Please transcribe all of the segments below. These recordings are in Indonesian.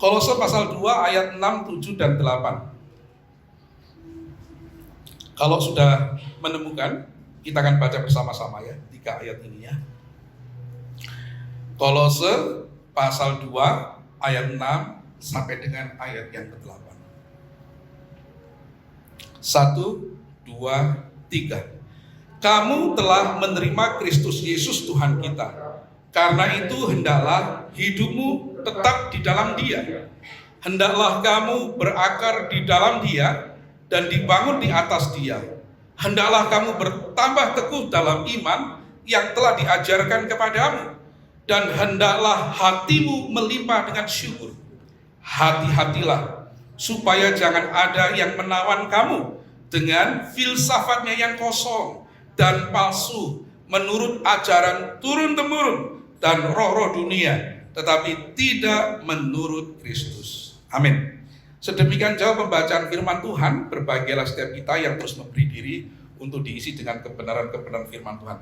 Kolose pasal 2 ayat 6, 7, dan 8. Kalau sudah menemukan, kita akan baca bersama-sama ya, 3 ayat ini ya. Kolose pasal 2 ayat 6 sampai dengan ayat yang ke-8. 1, 2, 3. Kamu telah menerima Kristus Yesus Tuhan kita. Karena itu hendaklah hidupmu tetap di dalam Dia. Hendaklah kamu berakar di dalam Dia dan dibangun di atas Dia. Hendaklah kamu bertambah teguh dalam iman yang telah diajarkan kepadamu. Dan hendaklah hatimu melimpah dengan syukur. Hati-hatilah supaya jangan ada yang menawan kamu dengan filsafatnya yang kosong dan palsu menurut ajaran turun-temurun dan roh-roh dunia, tetapi tidak menurut Kristus. Amin. Sedemikian jauh pembacaan firman Tuhan. Berbahagialah setiap kita yang terus memberi diri untuk diisi dengan kebenaran-kebenaran firman Tuhan.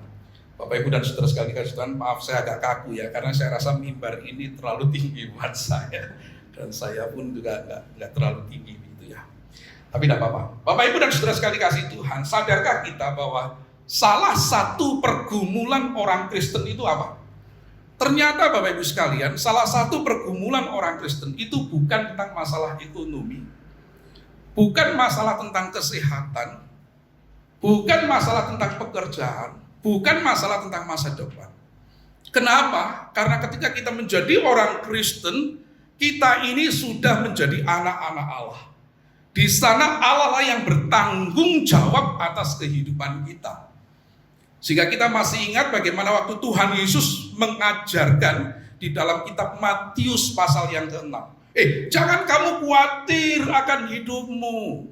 Bapak Ibu dan saudara sekalian kasih Tuhan, maaf saya agak kaku ya, karena saya rasa mimbar ini terlalu tinggi buat saya, dan saya pun juga nggak terlalu tinggi gitu ya. Tapi tidak apa-apa. Bapak Ibu dan saudara sekalian kasih Tuhan, sadarkah kita bahwa salah satu pergumulan orang Kristen itu apa? Ternyata Bapak Ibu sekalian, salah satu pergumulan orang Kristen itu bukan tentang masalah ekonomi, bukan masalah tentang kesehatan, bukan masalah tentang pekerjaan, bukan masalah tentang masa depan. Kenapa? Karena ketika kita menjadi orang Kristen, kita ini sudah menjadi anak-anak Allah. Di sana Allah lah yang bertanggung jawab atas kehidupan kita. Sehingga kita masih ingat bagaimana waktu Tuhan Yesus mengajarkan di dalam kitab Matius pasal yang ke-6. Jangan kamu khawatir akan hidupmu.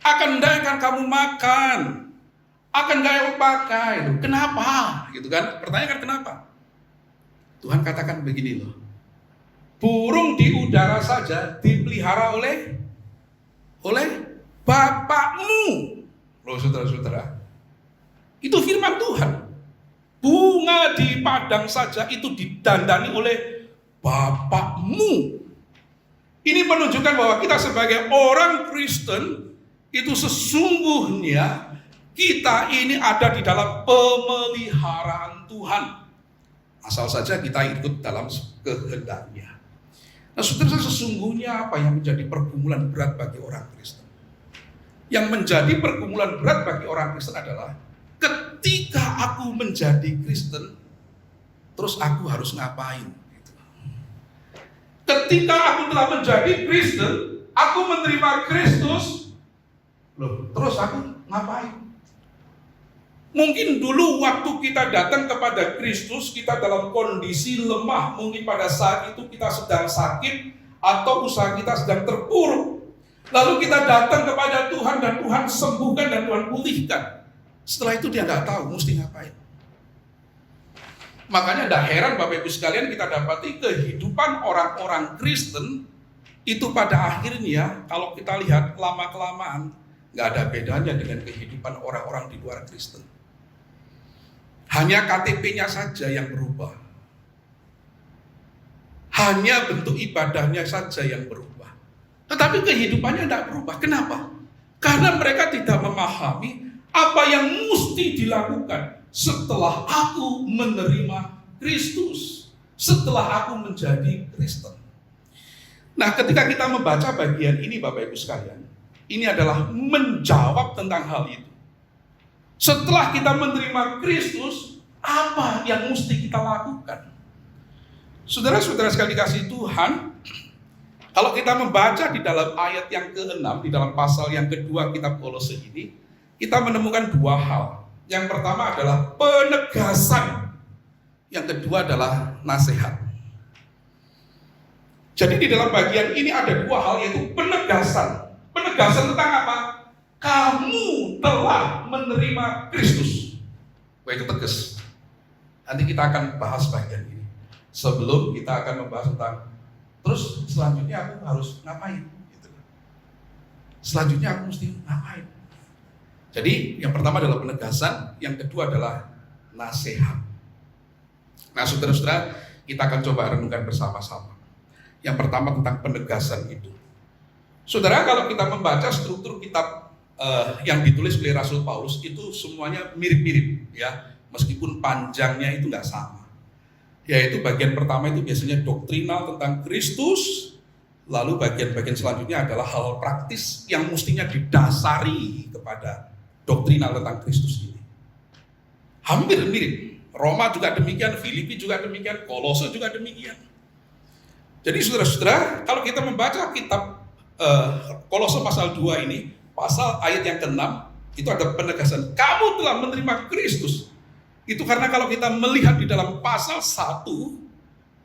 Akan akan kamu makan. Akan kamu pakai. Kenapa? Gitu kan? Pertanyaan kan kenapa? Tuhan katakan begini loh. Burung di udara saja dipelihara oleh Bapakmu. Loh saudara-saudara. Itu firman Tuhan. Bunga di padang saja itu didandani oleh Bapakmu. Ini menunjukkan bahwa kita sebagai orang Kristen itu sesungguhnya kita ini ada di dalam pemeliharaan Tuhan. Asal saja kita ikut dalam kehendaknya. Nah saudara, sesungguhnya apa yang menjadi pergumulan berat bagi orang Kristen? Yang menjadi pergumulan berat bagi orang Kristen adalah ketika aku menjadi Kristen, terus aku harus ngapain? Ketika aku telah menjadi Kristen, aku menerima Kristus, loh, terus aku ngapain? Mungkin dulu waktu kita datang kepada Kristus, kita dalam kondisi lemah. Mungkin pada saat itu kita sedang sakit atau usaha kita sedang terpuruk. Lalu kita datang kepada Tuhan dan Tuhan sembuhkan dan Tuhan pulihkan. Setelah itu dia nggak tahu mesti ngapain. Makanya tidak heran Bapak Ibu sekalian kita dapati kehidupan orang-orang Kristen itu pada akhirnya kalau kita lihat lama-kelamaan nggak ada bedanya dengan kehidupan orang-orang di luar Kristen. Hanya KTP-nya saja yang berubah. Hanya bentuk ibadahnya saja yang berubah. Tetapi kehidupannya tidak berubah. Kenapa? Karena mereka tidak memahami apa yang mesti dilakukan setelah aku menerima Kristus, setelah aku menjadi Kristen. Nah, ketika kita membaca bagian ini Bapak Ibu sekalian, ini adalah menjawab tentang hal itu. Setelah kita menerima Kristus, apa yang mesti kita lakukan? Saudara-saudara sekali kasih Tuhan, kalau kita membaca di dalam ayat yang ke-6, di dalam pasal yang kedua kitab Kolose ini, kita menemukan dua hal. Yang pertama adalah penegasan, yang kedua adalah nasihat. Jadi di dalam bagian ini ada dua hal, yaitu penegasan. Penegasan tentang apa? Kamu telah menerima Kristus. Wah, itu tegas. Nanti kita akan bahas bagian ini. Sebelum kita akan membahas tentang terus selanjutnya aku harus ngapain? Gitu. Selanjutnya aku mesti ngapain? Jadi yang pertama adalah penegasan, yang kedua adalah nasihat. Nah saudara-saudara, kita akan coba renungkan bersama-sama. Yang pertama tentang penegasan itu. Saudara, kalau kita membaca struktur kitab yang ditulis oleh Rasul Paulus itu semuanya mirip-mirip ya, meskipun panjangnya itu nggak sama. Yaitu bagian pertama itu biasanya doktrinal tentang Kristus, lalu bagian-bagian selanjutnya adalah hal praktis yang mestinya didasari kepada doktrinal tentang Kristus ini. Hampir mirip. Roma juga demikian, Filipi juga demikian, Kolose juga demikian. Jadi saudara-saudara, kalau kita membaca kitab Kolose pasal 2 ini, pasal ayat yang ke-6, itu ada penegasan, kamu telah menerima Kristus. Itu karena kalau kita melihat di dalam pasal 1,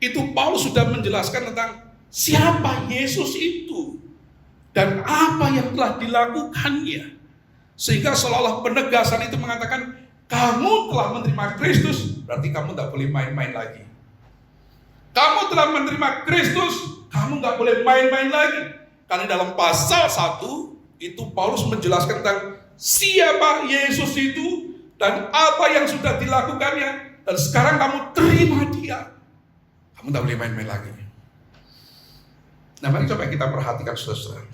itu Paulus sudah menjelaskan tentang siapa Yesus itu dan apa yang telah dilakukannya. Sehingga seolah-olah penegasan itu mengatakan, kamu telah menerima Kristus, berarti kamu tidak boleh main-main lagi. Kamu telah menerima Kristus, kamu nggak boleh main-main lagi. Karena dalam pasal 1, itu Paulus menjelaskan tentang siapa Yesus itu, dan apa yang sudah dilakukannya, dan sekarang kamu terima dia. Kamu tidak boleh main-main lagi. Nah, mari coba kita perhatikan saudara-saudara,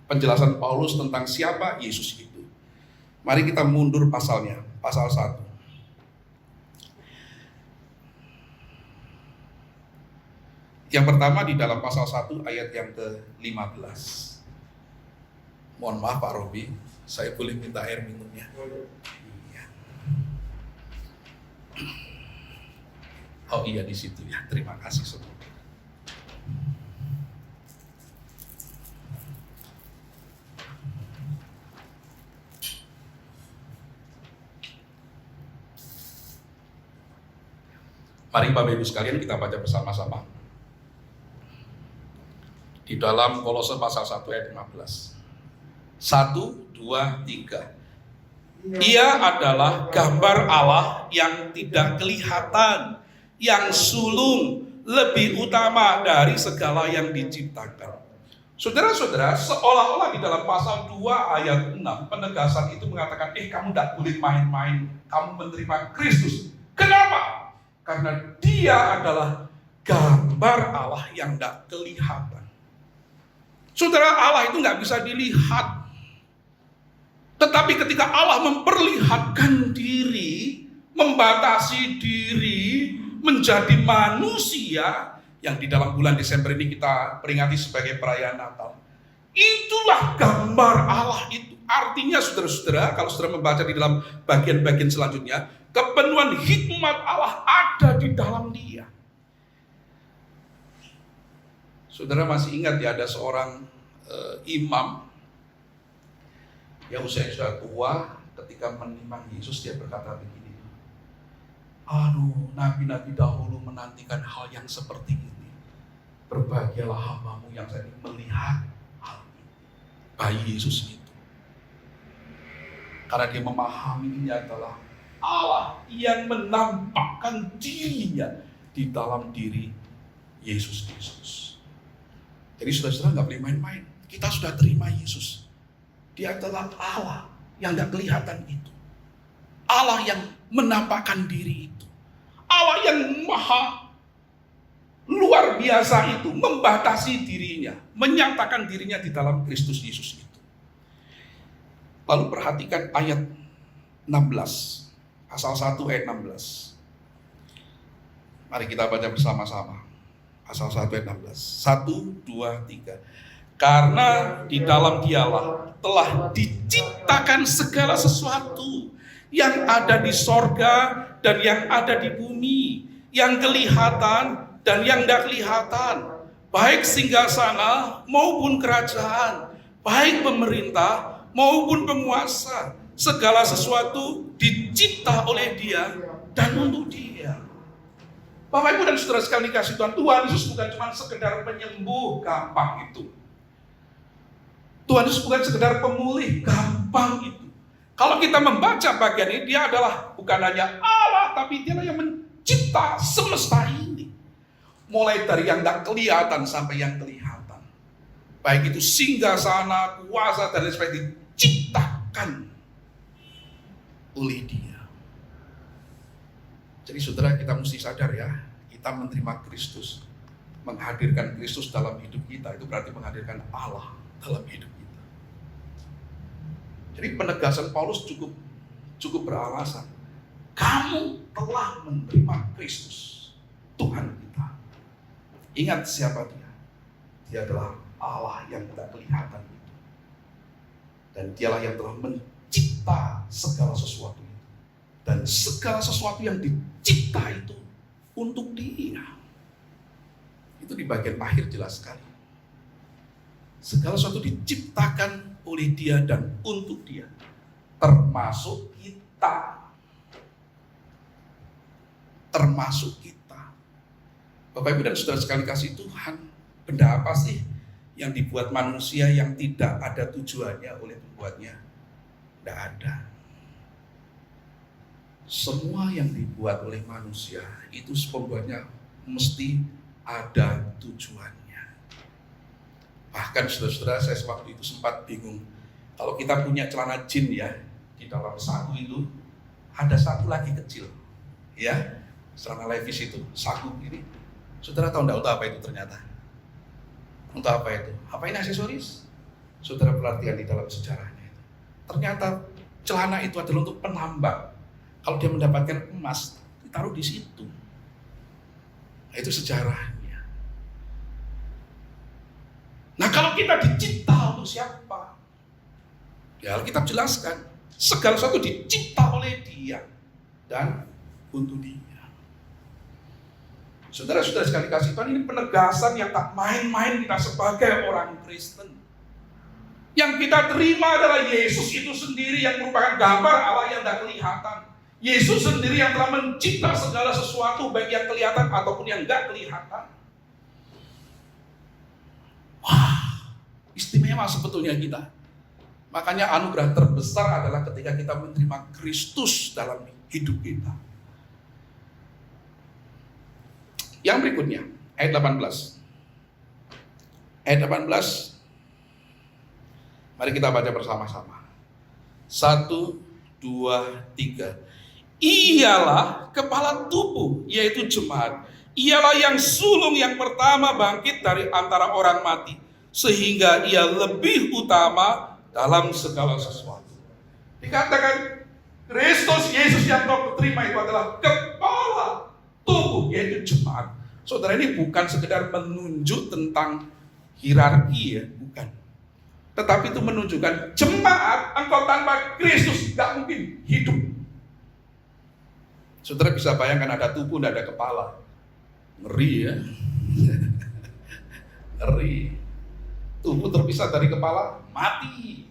penjelasan Paulus tentang siapa Yesus itu. Mari kita mundur pasalnya, pasal 1. Yang pertama di dalam pasal 1 ayat yang ke-15. Mohon maaf Pak Robi, saya boleh minta air minumnya? Iya. Oh iya di situ ya, terima kasih saudara. Mari Bapak Ibu sekalian kita baca bersama-sama. Di dalam Kolose pasal 1 ayat 15. 1, 2, 3. Ia adalah gambar Allah yang tidak kelihatan, yang sulung, lebih utama dari segala yang diciptakan. Saudara-saudara, seolah-olah di dalam pasal 2 ayat 6, penegasan itu mengatakan, kamu tidak boleh main-main, kamu menerima Kristus. Kenapa? Karena dia adalah gambar Allah yang tidak kelihatan. Saudara, Allah itu nggak bisa dilihat. Tetapi ketika Allah memperlihatkan diri, membatasi diri, menjadi manusia, yang di dalam bulan Desember ini kita peringati sebagai perayaan Natal. Itulah gambar Allah itu. Artinya saudara-saudara, kalau saudara membaca di dalam bagian-bagian selanjutnya, kepenuhan hikmat Allah ada di dalam dia. Saudara masih ingat ya, ada seorang imam yang usianya sudah tua, ketika menimang Yesus dia berkata begini, aduh, nabi-nabi dahulu menantikan hal yang seperti ini. Berbahagialah hambamu yang saya melihat hal ini. Bayi Yesus itu. Karena dia memahami ini adalah Allah yang menampakkan dirinya di dalam diri Yesus Kristus. Jadi saudara-saudara nggak boleh main-main. Kita sudah terima Yesus. Dia adalah Allah yang nggak kelihatan itu. Allah yang menampakkan diri itu. Allah yang maha luar biasa itu, membatasi dirinya, menyatakan dirinya di dalam Kristus Yesus itu. Lalu perhatikan ayat 16, pasal 1 ayat 16. Mari kita baca bersama-sama. Pasal 1 ayat 16. 1, 2, 3. Karena di dalam dialah telah diciptakan segala sesuatu yang ada di sorga dan yang ada di bumi, yang kelihatan dan yang tidak kelihatan, baik singgasana maupun kerajaan, baik pemerintah maupun penguasa. Segala sesuatu dicipta oleh Dia dan untuk Dia. Bapak Ibu dan saudara sekalian dikasih Tuhan, Tuhan Yesus bukan cuma sekedar penyembuh gampang itu. Tuhan Yesus bukan sekedar pemulih gampang itu. Kalau kita membaca bagian ini, dia adalah bukan hanya Allah, tapi dia yang mencipta semesta ini. Mulai dari yang tidak kelihatan sampai yang kelihatan. Baik itu singgasana, kuasa, dan lain sebagainya diciptakan oleh Dia. Jadi saudara, kita mesti sadar ya, kita menerima Kristus menghadirkan Kristus dalam hidup kita, itu berarti menghadirkan Allah dalam hidup kita. Jadi penegasan Paulus cukup beralasan. Kamu telah menerima Kristus, Tuhan kita. Ingat siapa dia? Dia adalah Allah yang tidak kelihatan itu. Dan dialah yang telah mencipta segala sesuatu itu. Dan segala sesuatu yang dicipta itu untuk dia. Itu di bagian akhir jelas sekali. Segala sesuatu diciptakan oleh dia dan untuk dia. Termasuk kita. Termasuk kita. Bapak Ibu dan saudara sekali kasih Tuhan, benda apa sih yang dibuat manusia yang tidak ada tujuannya oleh pembuatnya? Tidak ada. Semua yang dibuat oleh manusia itu pembuatnya mesti ada tujuannya. Bahkan saudara-saudara, saya waktu itu sempat bingung. Kalau kita punya celana jin ya, di dalam saku itu ada satu lagi kecil, ya, celana levis itu, saku ini. Saudara tahu enggak untuk apa itu ternyata? Untuk apa itu? Apa ini aksesoris? Saudara perhatikan di dalam sejarahnya itu. Ternyata celana itu adalah untuk penambang. Kalau dia mendapatkan emas, ditaruh di situ. Nah, itu sejarahnya. Nah, kalau kita dicipta untuk siapa? Ya, Alkitab jelaskan. Segala sesuatu dicipta oleh dia dan untuk dia. Saudara-saudara sekali kasih Tuhan, ini penegasan yang tak main-main kita sebagai orang Kristen. Yang kita terima adalah Yesus itu sendiri yang merupakan gambar Allah yang tak kelihatan. Yesus sendiri yang telah mencipta segala sesuatu, baik yang kelihatan ataupun yang enggak kelihatan. Wah, istimewa sebetulnya kita. Makanya anugerah terbesar adalah ketika kita menerima Kristus dalam hidup kita. Yang berikutnya, ayat 18. Ayat 18. Mari kita baca bersama-sama. 1, 2, 3. Ialah kepala tubuh, yaitu jemaat. Ialah yang sulung yang pertama bangkit dari antara orang mati, sehingga ia lebih utama dalam segala sesuatu. Dikatakan Kristus Yesus yang kau terima itu adalah kepala tubuh, yaitu jemaat. Saudara, ini bukan sekedar menunjuk tentang hierarki ya, bukan. Tetapi itu menunjukkan jemaat, engkau tanpa Kristus gak mungkin hidup. Saudara bisa bayangkan ada tubuh, tidak ada kepala. Ngeri ya. Ngeri. Tubuh terpisah dari kepala, mati.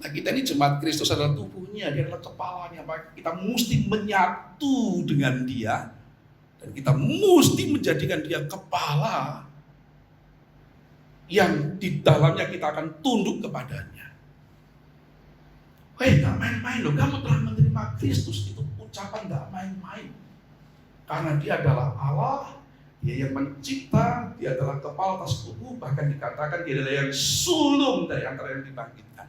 Nah, kita ini jemaat Kristus adalah tubuhnya, dia adalah kepalanya. Maka kita mesti menyatu dengan dia. Dan kita mesti menjadikan dia kepala yang di dalamnya kita akan tunduk kepadanya. Hei, gak main-main loh, kamu telah menerima Kristus. Itu ucapan gak main-main. Karena dia adalah Allah, dia yang mencipta, dia adalah kepala atas tubuh, bahkan dikatakan dia adalah yang sulung dari antara yang dibangkitkan.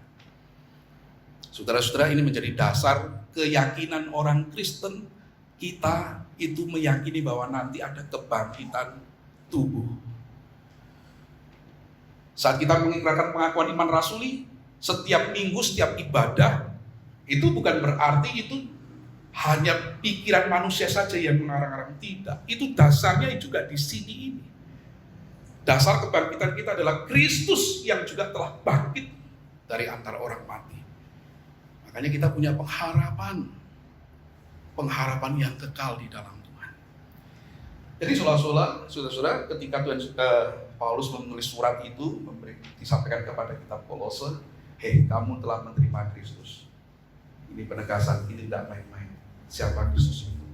Saudara-saudara, ini menjadi dasar keyakinan orang Kristen. Kita itu meyakini bahwa nanti ada kebangkitan tubuh. Saat kita mengikrarkan pengakuan iman rasuli, setiap minggu, setiap ibadah, itu bukan berarti itu hanya pikiran manusia saja yang mengarang-arang. Tidak, itu dasarnya juga di sini ini. Dasar kebangkitan kita adalah Kristus yang juga telah bangkit dari antara orang mati. Makanya kita punya pengharapan yang kekal di dalam Tuhan. Jadi saudara-saudara, ketika Paulus menulis surat itu, disampaikan kepada kita Kolose, hei, kamu telah menerima Kristus. Ini penegasan, ini tidak main-main. Siapa Kristus itu?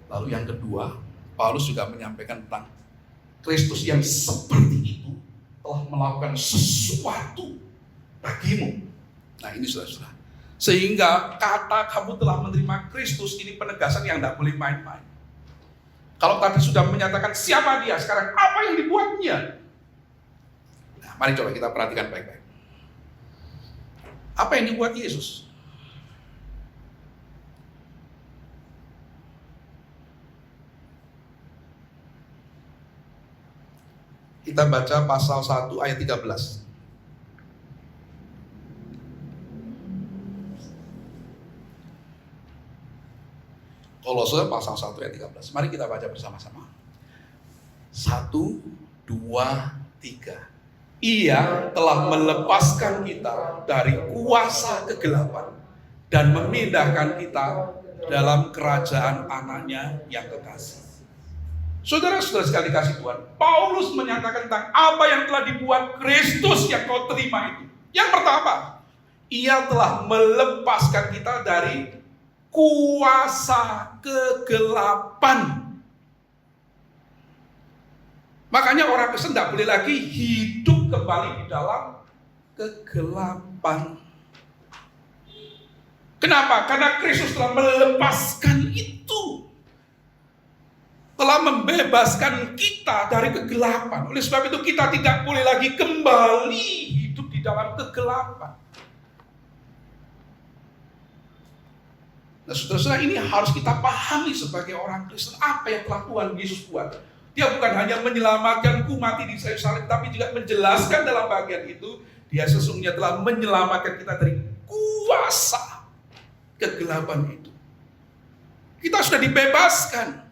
Lalu yang kedua, Paulus juga menyampaikan tentang Kristus yang seperti itu telah melakukan sesuatu bagimu. Nah, ini saudara-saudara. Sehingga kata kamu telah menerima Kristus ini penegasan yang tidak boleh main-main. Kalau tadi sudah menyatakan siapa dia, sekarang apa yang dibuatnya? Nah, mari coba kita perhatikan baik-baik. Apa yang dibuat Yesus? Kita baca pasal 1 ayat 13. Kolose pasal 1 ayat 13. Mari kita baca bersama-sama. 1, 2, 3. Ia telah melepaskan kita dari kuasa kegelapan dan memindahkan kita dalam kerajaan anaknya yang kekasih. Saudara-saudara sekali kasih Tuhan, Paulus menyatakan tentang apa yang telah dibuat Kristus yang kau terima itu. Yang pertama, ia telah melepaskan kita dari kuasa kegelapan. Makanya orang Kristen tidak boleh lagi hidup kembali di dalam kegelapan. Kenapa? Karena Kristus telah melepaskan itu. Telah membebaskan kita dari kegelapan. Oleh sebab itu kita tidak boleh lagi kembali hidup di dalam kegelapan. Nah, saudara-saudara, ini harus kita pahami sebagai orang Kristen. Apa yang telah Tuhan Yesus buat. Dia bukan hanya menyelamatkanku mati di kayu salib, tapi juga menjelaskan dalam bagian itu, dia sesungguhnya telah menyelamatkan kita dari kuasa kegelapan itu. Kita sudah dibebaskan.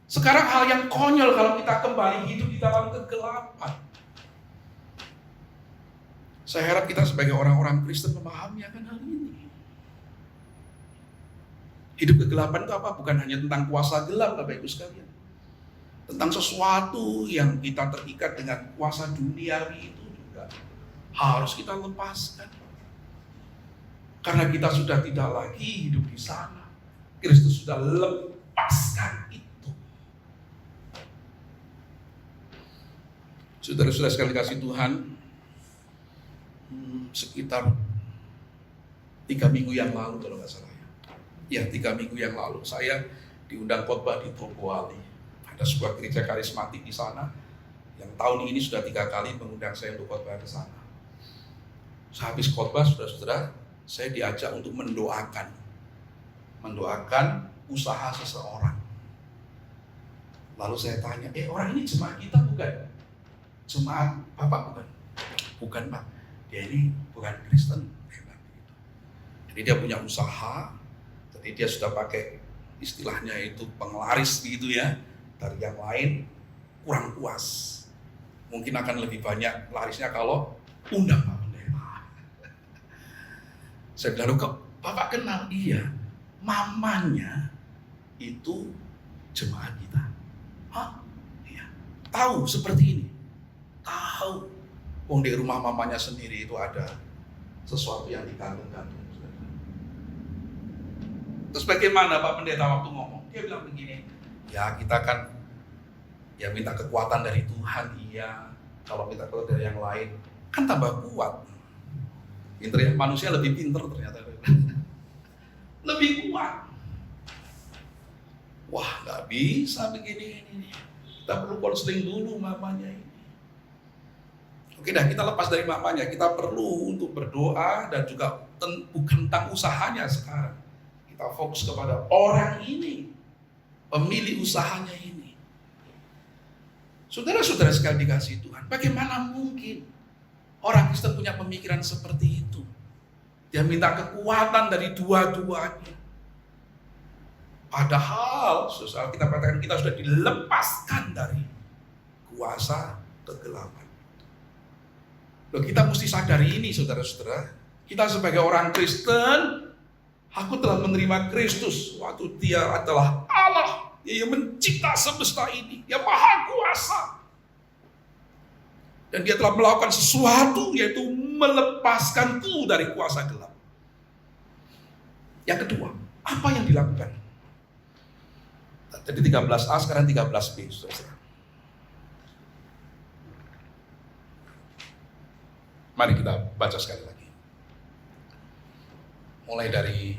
Sekarang hal yang konyol kalau kita kembali hidup di dalam kegelapan. Saya harap kita sebagai orang-orang Kristen memahami akan hal ini. Hidup kegelapan itu apa? Bukan hanya tentang kuasa gelap, Bapak Ibu sekalian. Tentang sesuatu yang kita terikat dengan kuasa duniawi itu juga harus kita lepaskan. Karena kita sudah tidak lagi hidup di sana. Kristus sudah lepaskan itu. Saudara-saudara sekali kasih Tuhan, sekitar 3 minggu yang lalu kalau nggak salah ya 3 minggu yang lalu saya diundang khotbah di Tropoali. Ada sebuah gereja karismatik di sana yang tahun ini sudah 3 kali mengundang saya untuk khotbah ke sana. Sehabis khotbah, saudara-saudara, saya diajak untuk mendoakan usaha seseorang. Lalu saya tanya, orang ini jemaat kita bukan? Jemaat Bapak bukan? Bukan Pak, dia ini bukan Kristen. Jadi dia punya usaha, jadi dia sudah pakai istilahnya itu penglaris gitu ya. Dari yang lain kurang puas. Mungkin akan lebih banyak larisnya kalau undang Pak Pendeta. Saya bilang, kok Bapak kenal? Iya, mamanya itu jemaat kita. Hah? Iya. Tahu seperti ini? Tahu. Wong di rumah mamanya sendiri itu ada sesuatu yang digantung-gantung. Terus bagaimana Pak Pendeta waktu ngomong? Dia bilang begini, ya kita kan ya minta kekuatan dari Tuhan, iya. Kalau minta kekuatan dari yang lain kan tambah kuat. Pinter ya, manusia lebih pinter ternyata. Lebih kuat. Wah, nggak bisa begini ini. Kita perlu konseling dulu mamanya ini. Oke dah, kita lepas dari mamanya. Kita perlu untuk berdoa dan juga bukan tentang usahanya sekarang. Kita fokus kepada orang ini, pemilik usahanya ini. Saudara-saudara sekali dikasih Tuhan, bagaimana mungkin orang Kristen punya pemikiran seperti itu? Dia minta kekuatan dari dua-duanya. Padahal, sesuatu kita katakan kita sudah dilepaskan dari kuasa kegelapan. Loh, kita mesti sadari ini, saudara-saudara. Kita sebagai orang Kristen, aku telah menerima Kristus waktu Dia adalah Allah yang mencipta semesta ini, yang maha kuasa. Dan Dia telah melakukan sesuatu, yaitu melepaskanku dari kuasa gelap. Yang kedua, apa yang dilakukan? Jadi 13a, sekarang 13b, saudara. Mari kita baca sekali lagi. Mulai dari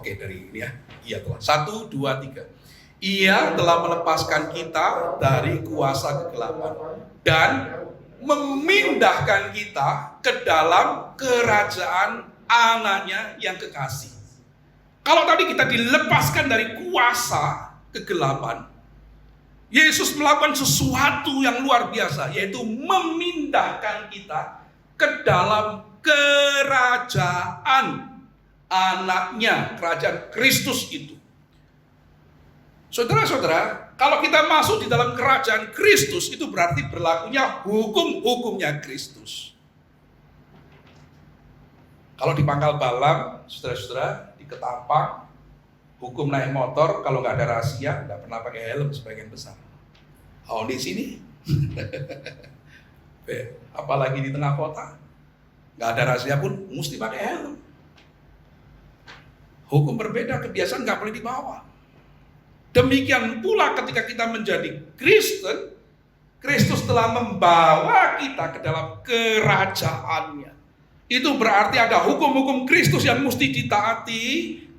dari ini ya. Ia telah 1, 2, 3. Ia telah melepaskan kita dari kuasa kegelapan dan memindahkan kita ke dalam kerajaan anaknya yang kekasih. Kalau tadi kita dilepaskan dari kuasa kegelapan, Yesus melakukan sesuatu yang luar biasa, yaitu memindahkan kita ke dalam kerajaan anaknya, kerajaan Kristus itu. Saudara-saudara, kalau kita masuk di dalam kerajaan Kristus, itu berarti berlakunya hukum-hukumnya Kristus. Kalau di Pangkal Balam, saudara-saudara, di Ketapang, hukum naik motor kalau nggak ada rahasia, nggak pernah pakai helm sebagian besar. Oh, di sini, apalagi di tengah kota, nggak ada rahasia pun mesti pakai helm. Hukum berbeda, kebiasaan nggak boleh dibawa. Demikian pula ketika kita menjadi Kristen, Kristus telah membawa kita ke dalam kerajaannya. Itu berarti ada hukum-hukum Kristus yang mesti ditaati,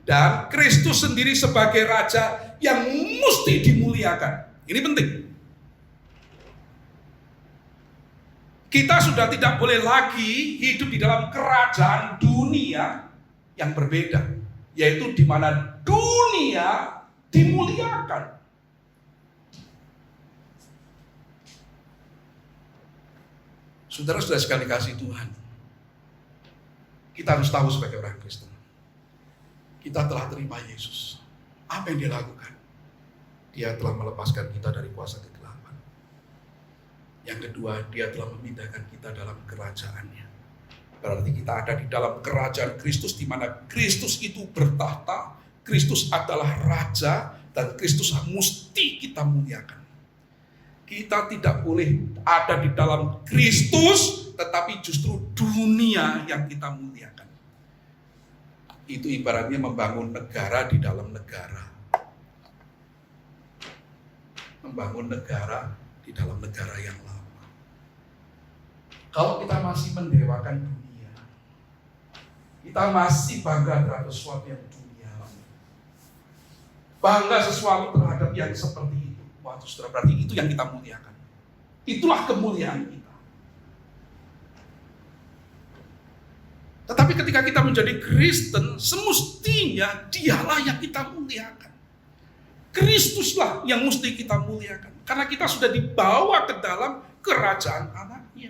dan Kristus sendiri sebagai Raja yang mesti dimuliakan. Ini penting. Kita sudah tidak boleh lagi hidup di dalam kerajaan dunia yang berbeda, yaitu di mana dunia dimuliakan. Saudara-saudara sekali kasih Tuhan, kita harus tahu sebagai orang Kristen, kita telah terima Yesus. Apa yang Dia lakukan? Dia telah melepaskan kita dari kuasa kegelapan. Yang kedua, Dia telah memindahkan kita dalam kerajaannya. Berarti kita ada di dalam kerajaan Kristus, di mana Kristus itu bertahta, Kristus adalah Raja, dan Kristus mesti kita muliakan. Kita tidak boleh ada di dalam Kristus, tetapi justru dunia yang kita muliakan. Itu ibaratnya membangun negara di dalam negara. Membangun negara di dalam negara yang lama. Kalau kita masih mendewakan dunia, kita masih bangga terhadap sesuatu yang duniawi, bangga sesuatu terhadap yang seperti itu, waktu saudara, berarti itu yang kita muliakan. Itulah kemuliaan kita. Tetapi ketika kita menjadi Kristen, semestinya Dialah yang kita muliakan. Kristuslah yang mesti kita muliakan, karena kita sudah dibawa ke dalam kerajaan anaknya.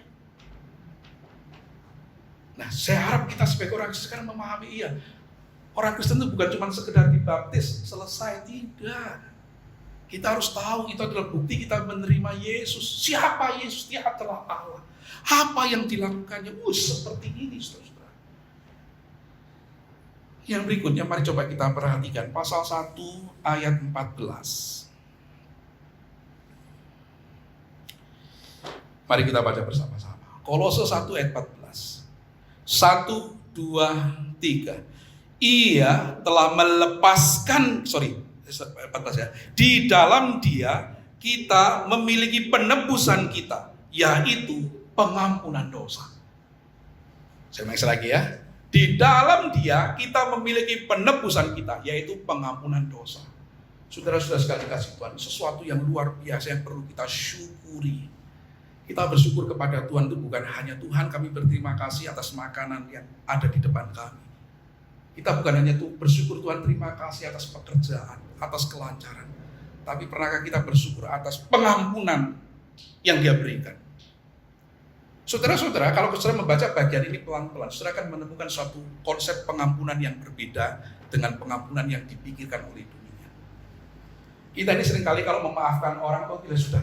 Nah, saya harap kita sebagai orang Kristen sekarang memahami, iya, orang Kristen itu bukan cuma sekedar dibaptis, selesai, tidak. Kita harus tahu itu adalah bukti kita menerima Yesus. Siapa Yesus? Dia adalah Allah. Apa yang dilakukannya? Seperti ini, saudara-saudara. Yang berikutnya, mari coba kita perhatikan pasal 1 ayat 14. Mari kita baca bersama-sama. Kolose 1 ayat 14. 1, 2, 3. Ia telah melepaskan, 14 ya. Di dalam Dia kita memiliki penebusan kita, yaitu pengampunan dosa. Saya ulangi lagi ya. Di dalam Dia kita memiliki penebusan kita, yaitu pengampunan dosa. Saudara-saudara sekali kasih Tuhan, sesuatu yang luar biasa yang perlu kita syukuri. Kita bersyukur kepada Tuhan itu bukan hanya Tuhan, kami berterima kasih atas makanan yang ada di depan kami. Kita bukan hanya bersyukur Tuhan, terima kasih atas pekerjaan, atas kelancaran. Tapi pernahkah kita bersyukur atas pengampunan yang Dia berikan? Saudara-saudara, kalau saudara membaca bagian ini pelan-pelan, saudara akan menemukan suatu konsep pengampunan yang berbeda dengan pengampunan yang dipikirkan oleh dunia. Kita ini seringkali kalau memaafkan orang, kok tidak sudah.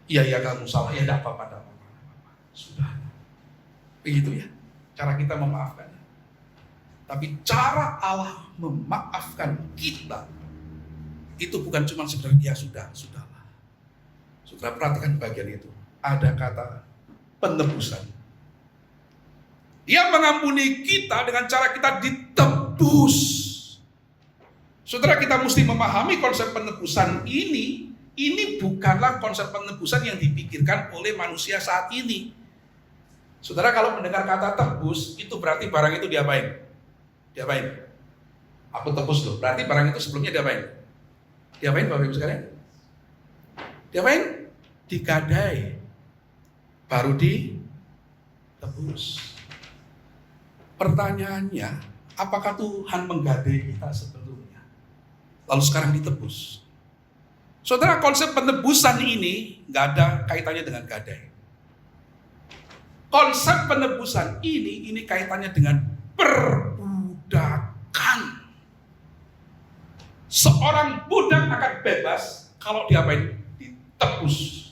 Iya kamu salah, ya tidak apa-apa. Sudah. Begitu ya, cara kita memaafkannya. Tapi cara Allah memaafkan kita, itu bukan cuma sekedar ya sudahlah. Saudara perhatikan bagian itu. Ada kata penebusan. Dia mengampuni kita dengan cara kita ditebus. Saudara, kita mesti memahami konsep penebusan ini. Ini bukanlah konsep penebusan yang dipikirkan oleh manusia saat ini. Saudara, kalau mendengar kata tebus, itu berarti barang itu diapain? Aku tebus loh, berarti barang itu sebelumnya diapain? Bapak Ibu sekalian? Diapain? Digadai, baru ditebus. Pertanyaannya, apakah Tuhan menggadai kita sebelumnya, lalu sekarang ditebus? Saudara, konsep penebusan ini nggak ada kaitannya dengan gadai. Konsep penebusan ini kaitannya dengan perbudakan. Seorang budak akan bebas kalau diapain? Ditebus.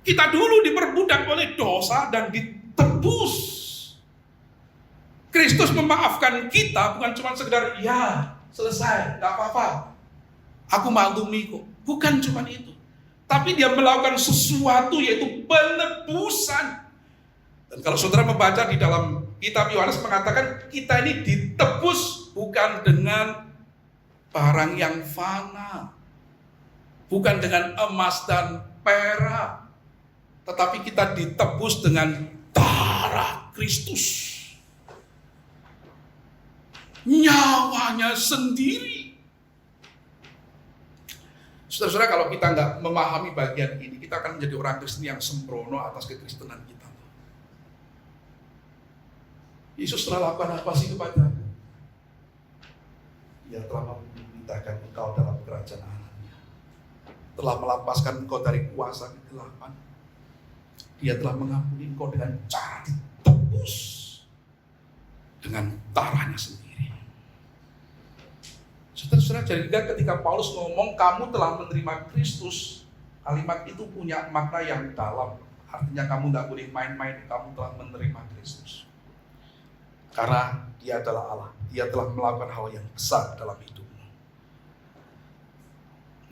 Kita dulu diperbudak oleh dosa dan ditebus. Kristus memaafkan kita bukan cuma sekedar ya selesai, gak apa-apa, aku maklumi kok. Bukan cuma itu, tapi dia melakukan sesuatu yaitu penebusan. Dan kalau saudara membaca di dalam kitab Yohanes mengatakan kita ini ditebus bukan dengan barang yang fana, bukan dengan emas dan perak, tetapi kita ditebus dengan darah Kristus. Nyawanya sendiri. Saudara-saudara, kalau kita nggak memahami bagian ini, kita akan menjadi orang Kristen yang sembrono atas kekristenan kita. Yesus telah lakukan apa sih kepadamu? Dia telah memintakan engkau dalam kerajaan Allah-Nya. Telah melepaskan engkau dari kuasa kegelapan. Dia telah mengampuni engkau dengan cara ditebus dengan darahnya sendiri. Saudara-saudara, jadi ketika Paulus ngomong kamu telah menerima Kristus, kalimat itu punya makna yang dalam. Artinya kamu tidak boleh main-main, kamu telah menerima Kristus. Karena dia adalah Allah, dia telah melakukan hal yang besar dalam hidupmu.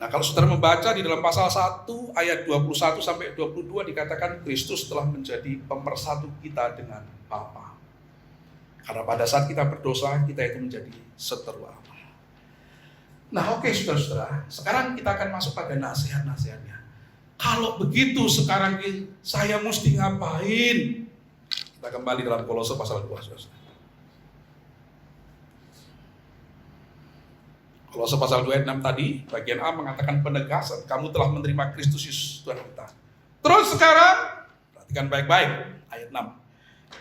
Nah, kalau saudara membaca di dalam pasal 1 ayat 21 sampai 22 dikatakan Kristus telah menjadi pemersatu kita dengan Bapa. Karena pada saat kita berdosa, kita itu menjadi seteru Allah. Nah, oke, saudara-saudara, sekarang kita akan masuk pada nasihat-nasihatnya. Kalau begitu sekarang saya mesti ngapain? Kita kembali dalam Kolose pasal 2, saudara. Kolose pasal 2 ayat 6 tadi, bagian A mengatakan penegasan, kamu telah menerima Kristus Yesus Tuhan kita. Terus sekarang, perhatikan baik-baik, ayat 6.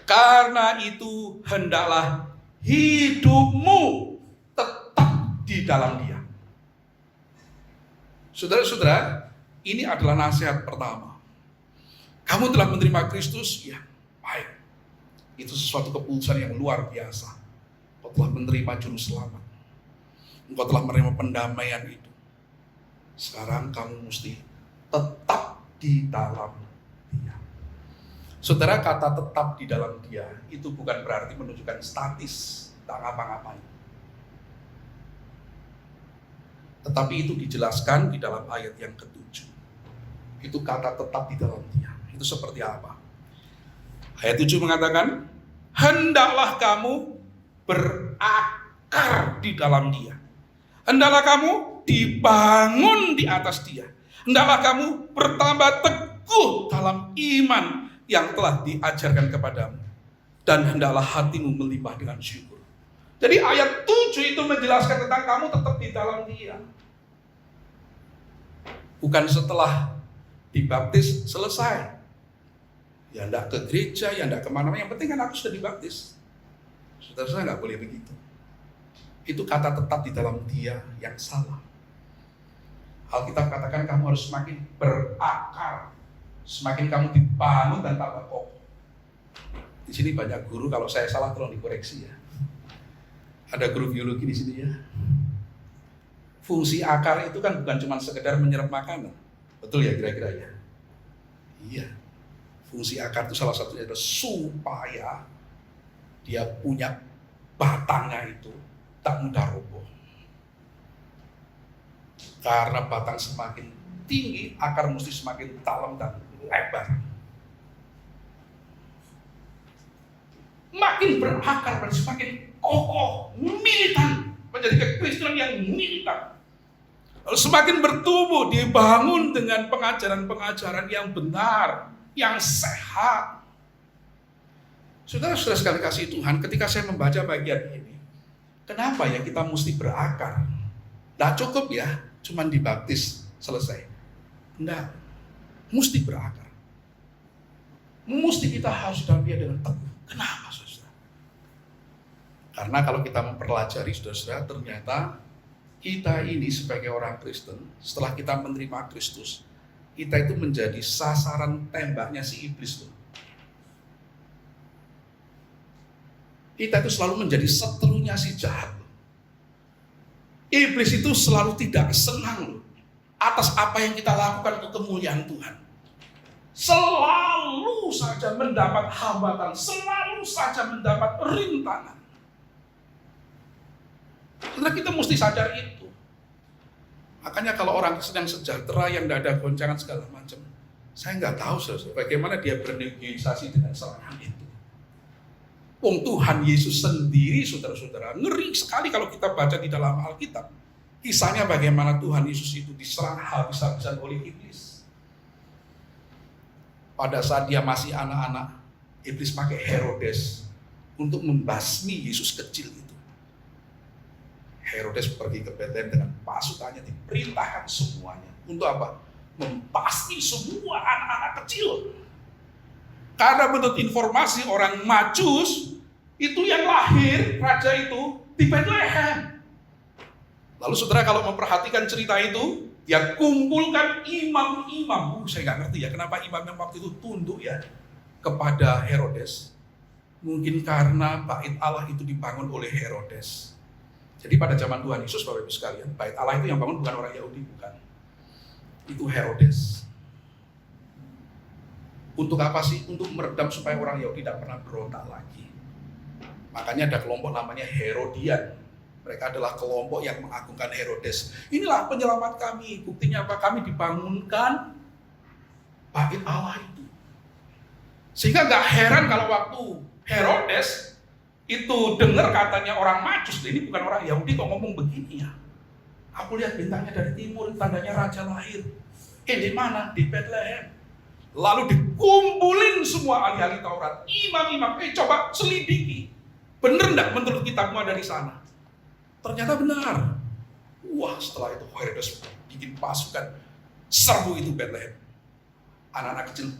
Karena itu hendaklah hidupmu tetap di dalam Dia. Saudara-saudara, ini adalah nasihat pertama. Kamu telah menerima Kristus, ya baik. Itu sesuatu keputusan yang luar biasa. Kau telah menerima juru selamat. Engkau telah menerima pendamaian itu. Sekarang kamu mesti tetap di dalam Dia. Saudara, kata tetap di dalam Dia itu bukan berarti menunjukkan statis, tak ngapa-ngapain. Tetapi itu dijelaskan di dalam ayat yang ke-7. Itu kata tetap di dalam Dia. Itu seperti apa? Ayat 7 mengatakan, hendaklah kamu berakar di dalam Dia. Hendaklah kamu dibangun di atas Dia. Hendaklah kamu bertambah teguh dalam iman yang telah diajarkan kepadamu. Dan hendaklah hatimu melimpah dengan syukur. Jadi ayat 7 itu menjelaskan tentang kamu tetap di dalam Dia. Bukan setelah dibaptis selesai. Ya enggak ke gereja, ya enggak kemana-mana. Yang penting kan aku sudah dibaptis. Saudara-saudara enggak boleh begitu. Itu kata tetap di dalam Dia yang salah. Alkitab katakan kamu harus semakin berakar. Semakin kamu dibangun dan tambah kokoh. Di sini banyak guru, kalau saya salah tolong dikoreksi ya. Ada guru biologi di sini ya. Fungsi akar itu kan bukan cuma sekedar menyerap makanan. Betul ya kira-kira ya? Iya. Fungsi akar itu salah satunya adalah supaya dia punya batangnya itu tak mudah roboh. Karena batang semakin tinggi, akar mesti semakin dalam dan lebar. Makin berakar dan semakin kokoh, militan, menjadi kekristenan yang militan. Lalu semakin bertumbuh, dibangun dengan pengajaran-pengajaran yang benar, yang sehat. Saudara-saudara sekali kasih Tuhan, ketika saya membaca bagian ini, kenapa ya kita mesti berakar? Nggak cukup ya, cuman dibaptis selesai. Enggak, mesti berakar. Mesti kita harus dalam Dia dengan teguh. Kenapa, saudara? Karena kalau kita mempelajari, saudara-saudara, ternyata kita ini sebagai orang Kristen, setelah kita menerima Kristus, kita itu menjadi sasaran tembaknya si iblis tuh. Kita itu selalu menjadi seterunya si jahat. Iblis itu selalu tidak senang atas apa yang kita lakukan untuk kemuliaan Tuhan. Selalu saja mendapat hambatan, selalu saja mendapat rintangan. Karena kita mesti sadar itu. Makanya kalau orang sedang sejahtera yang tidak ada goncangan segala macam, saya nggak tahu bagaimana dia bernegosiasi dengan serangan itu. Wong Tuhan Yesus sendiri, saudara-saudara, ngeri sekali kalau kita baca di dalam Alkitab. Kisahnya bagaimana Tuhan Yesus itu diserang habis-habisan oleh iblis. Pada saat dia masih anak-anak, iblis pakai Herodes untuk membasmi Yesus kecil itu. Herodes pergi ke Betlehem dengan pasukannya, diperintahkan semuanya. Untuk apa? Membasmi semua anak-anak kecil. Karena menurut informasi orang Majus, itu yang lahir raja itu di Bethlehem. Lalu saudara kalau memperhatikan cerita itu, dia kumpulkan imam-imam. Saya nggak ngerti ya kenapa imam-imam waktu itu tunduk ya kepada Herodes. Mungkin karena bait Allah itu dibangun oleh Herodes. Jadi pada zaman Tuhan Yesus, Bapak Ibu sekalian, bait Allah itu yang bangun bukan orang Yahudi, bukan. Itu Herodes. Untuk apa sih? Untuk meredam supaya orang Yahudi tidak pernah berontak lagi. Makanya ada kelompok namanya Herodian. Mereka adalah kelompok yang mengagungkan Herodes. Inilah penyelamat kami. Buktinya apa? Kami dibangunkan bait Allah itu. Sehingga gak heran kalau waktu Herodes itu dengar katanya orang Majus, ini bukan orang Yahudi kok ngomong begini ya. Aku lihat bintangnya dari timur, tandanya raja lahir. Di mana? Di Bethlehem. Lalu dikumpulin semua ahli-ahli Taurat, imam-imam, coba selidiki. Benar enggak menurut kitabmu ada di sana? Ternyata benar. Wah, setelah itu Herodes bikin pasukan serbu itu Bethlehem. Anak-anak kecil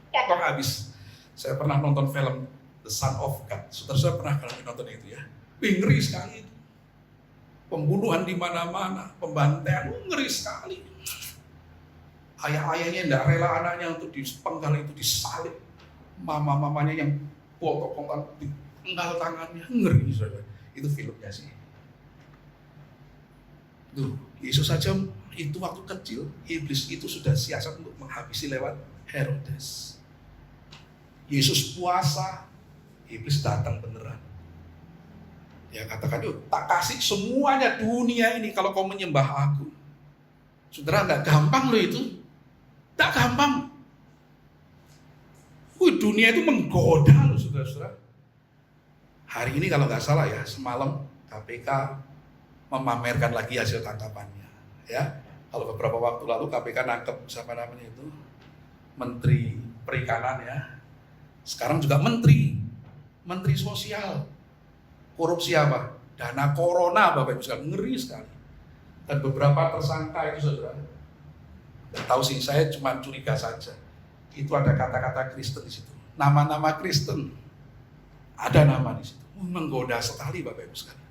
potong habis. Saya pernah nonton film The Son of God. Saudara-saudara pernah kalian nonton itu ya? Ngeri sekali itu. Pembunuhan di mana-mana, pembantaian, ngeri sekali. Ayah-ayahnya tidak rela anaknya untuk dipenggal itu disalib. Mama-mamanya yang potong-potong dipenggal tangannya. Ngeri saudara. Itu filmnya sih. Tuh, Yesus saja itu waktu kecil, iblis itu sudah siasat untuk menghabisi lewat Herodes. Yesus puasa, iblis datang beneran. Ya katakan itu, tak kasih semuanya dunia ini kalau kau menyembah aku. Saudara, nggak gampang loh itu. Tak gampang. Dunia itu menggoda loh saudara-saudara. Hari ini kalau nggak salah ya, semalam KPK memamerkan lagi hasil tangkapannya. Ya, kalau beberapa waktu lalu KPK nangkep siapa namanya itu, Menteri Perikanan ya. Sekarang juga Menteri Sosial. Korupsi apa? Dana Corona, Bapak Ibu sekalian, ngeri sekali. Dan beberapa tersangka itu saudara. Tidak tahu sih, saya cuma curiga saja. Itu ada kata-kata Kristen di situ. Nama-nama Kristen. Ada nama di situ. Menggoda sekali Bapak Ibu sekalian.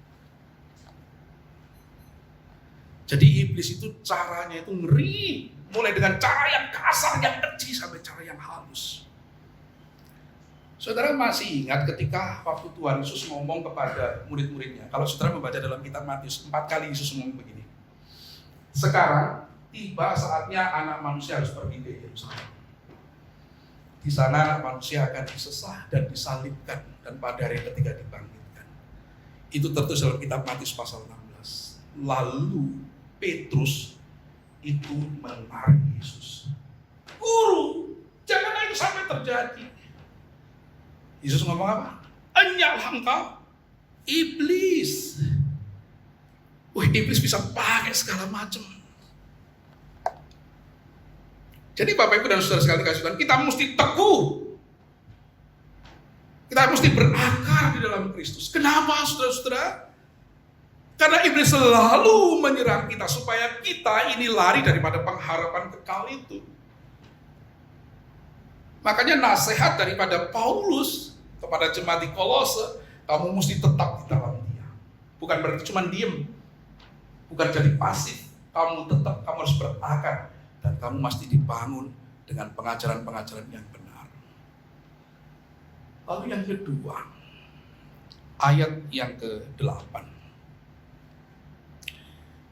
Jadi iblis itu caranya itu ngeri. Mulai dengan cara yang kasar, yang keji, sampai cara yang halus. Saudara masih ingat ketika waktu Tuhan Yesus ngomong kepada murid-muridnya. Kalau saudara membaca dalam kitab Matius, 4 kali Yesus ngomong begini. Sekarang tiba saatnya anak manusia harus pergi ke Yerusalem. Di sana anak manusia akan disesah dan disalibkan, dan pada hari ketiga dibangkitkan. Itu tertulis dalam kitab Matius pasal 16. Lalu Petrus itu menarik Yesus. Guru, jangan itu sampai terjadi. Yesus ngomong apa? Enyahlah engkau, iblis. Iblis bisa pakai segala macam. Jadi Bapak Ibu dan Saudara sekalian kasih Tuhan, kita mesti teguh. Kita mesti berakar di dalam Kristus. Kenapa saudara-saudara? Karena iblis selalu menyerang kita supaya kita ini lari daripada pengharapan kekal itu. Makanya nasihat daripada Paulus kepada jemaat di Kolose, kamu mesti tetap di dalam Dia. Bukan berarti cuma diem. bukan jadi pasif. Kamu harus berakar, dan kamu mesti dibangun dengan pengajaran-pengajaran yang benar. Lalu yang kedua, ayat yang ke-8.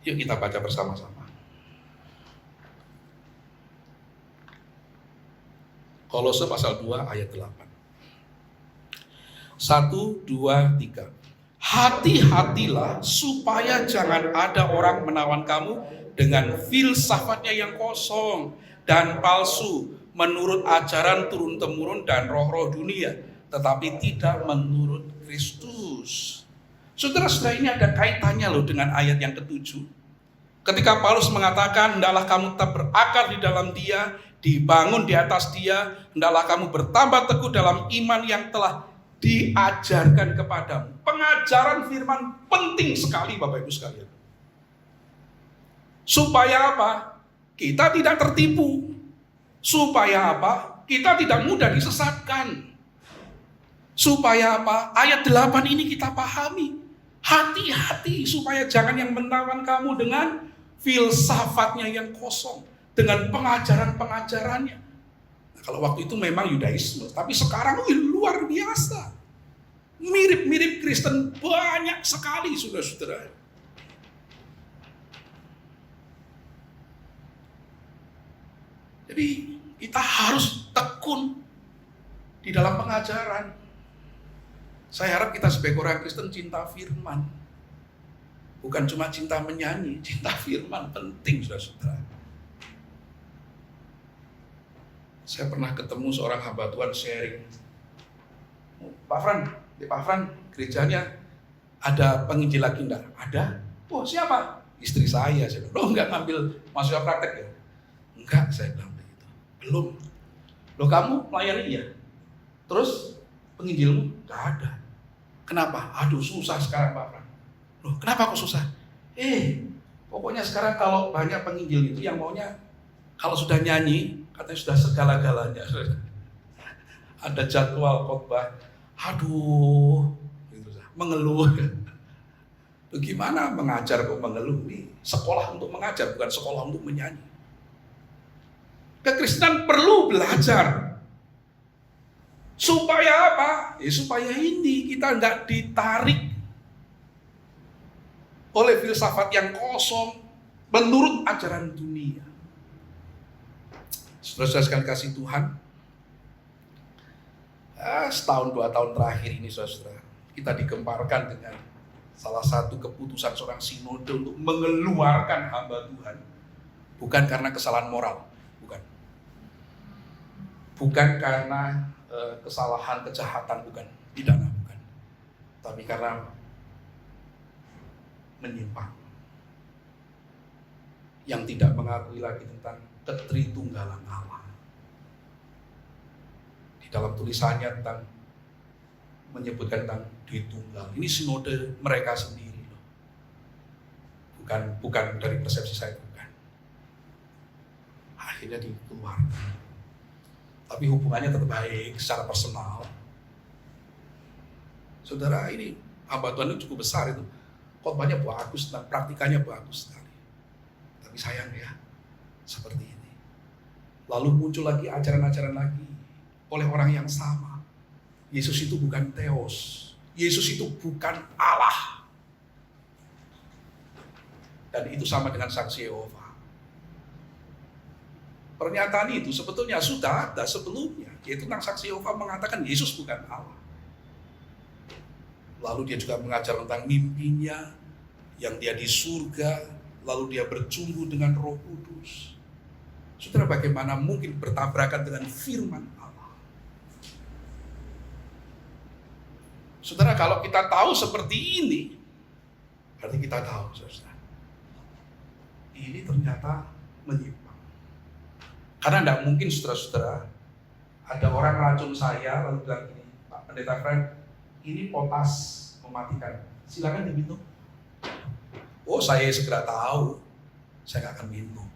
Yuk kita baca bersama-sama. Kolose pasal 2 ayat 8. 1, 2, 3. Hati-hatilah supaya jangan ada orang menawan kamu dengan filsafatnya yang kosong dan palsu, menurut ajaran turun-temurun dan roh-roh dunia, tetapi tidak menurut Kristus. Saudara-saudara, ini ada kaitannya loh dengan ayat yang ke-7. Ketika Paulus mengatakan, hendaklah kamu tetap berakar di dalam Dia, dibangun di atas Dia, hendaklah kamu bertambah teguh dalam iman yang telah diajarkan kepadamu. Pengajaran firman penting sekali Bapak Ibu sekalian. Supaya apa? Kita tidak tertipu. Supaya apa? Kita tidak mudah disesatkan. Supaya apa? Ayat 8 ini kita pahami. Hati-hati supaya jangan yang menawan kamu dengan filsafatnya yang kosong, dengan pengajaran-pengajarannya. Nah, kalau waktu itu memang Yudaisme, tapi sekarang luar biasa. Mirip-mirip Kristen banyak sekali, saudara-saudara. Jadi kita harus tekun di dalam pengajaran. Saya harap kita sebagai orang Kristen cinta firman. Bukan cuma cinta menyanyi, cinta firman penting, saudara-saudara. Saya pernah ketemu seorang hamba Tuhan sharing. Pak Fran, gerejanya ada penginjil lagi enggak? Ada. Oh, siapa? Istri saya. Saya bilang, lo enggak ngambil mahasiswa praktek ya? Enggak, saya bilang begitu. Belum. Lo kamu melayani ya? Terus penginjilmu? Enggak ada. Kenapa? Aduh, susah sekarang Pak Fran. Loh, kenapa kok susah? Pokoknya sekarang kalau banyak penginjil itu yang maunya kalau sudah nyanyi, katanya sudah segala-galanya. Ada jadwal khotbah. Aduh, gitu, mengeluh. Loh, gimana mengajar kok mengeluh? Nih, sekolah untuk mengajar, bukan sekolah untuk menyanyi. Kekristenan perlu belajar. Supaya apa? Supaya ini kita nggak ditarik oleh filsafat yang kosong menurut ajaran dunia. Saudara-saudara sekalian kasih Tuhan, setahun 2 tahun terakhir ini saudara, kita digemparkan dengan salah satu keputusan seorang sinode untuk mengeluarkan hamba Tuhan, bukan karena kesalahan moral, bukan karena kesalahan kejahatan, pidana, tapi karena menyimpang, yang tidak mengakui lagi tentang ketritunggalan Allah. Di dalam tulisannya tentang menyebutkan tentang Tritunggal. Ini sinode mereka sendiri, bukan dari persepsi saya, bukan. Akhirnya dikeluarkan. Tapi hubungannya tetap baik secara personal. Saudara, ini hamba Tuhan itu cukup besar itu. Khotbahnya bagus dan praktikannya bagus sekali. Tapi sayang ya, seperti ini. Lalu muncul lagi ajaran-ajaran lagi oleh orang yang sama. Yesus itu bukan Theos. Yesus itu bukan Allah. Dan itu sama dengan saksi Yehova. Pernyataan itu sebetulnya sudah ada sebelumnya, yaitu tentang saksi Yehova mengatakan Yesus bukan Allah. Lalu dia juga mengajar tentang mimpinya, yang dia di surga, lalu dia berjumpa dengan Roh Kudus. Saudara, bagaimana mungkin bertabrakan dengan firman Allah? Saudara, kalau kita tahu seperti ini, berarti kita tahu, saudara, ini ternyata menyimpang. Karena tidak mungkin, saudara-saudara, ada orang racun saya lalu bilang gini, Pak Pendeta Frank, ini potas mematikan, silakan diminum. Oh, saya segera tahu, saya nggak akan minum.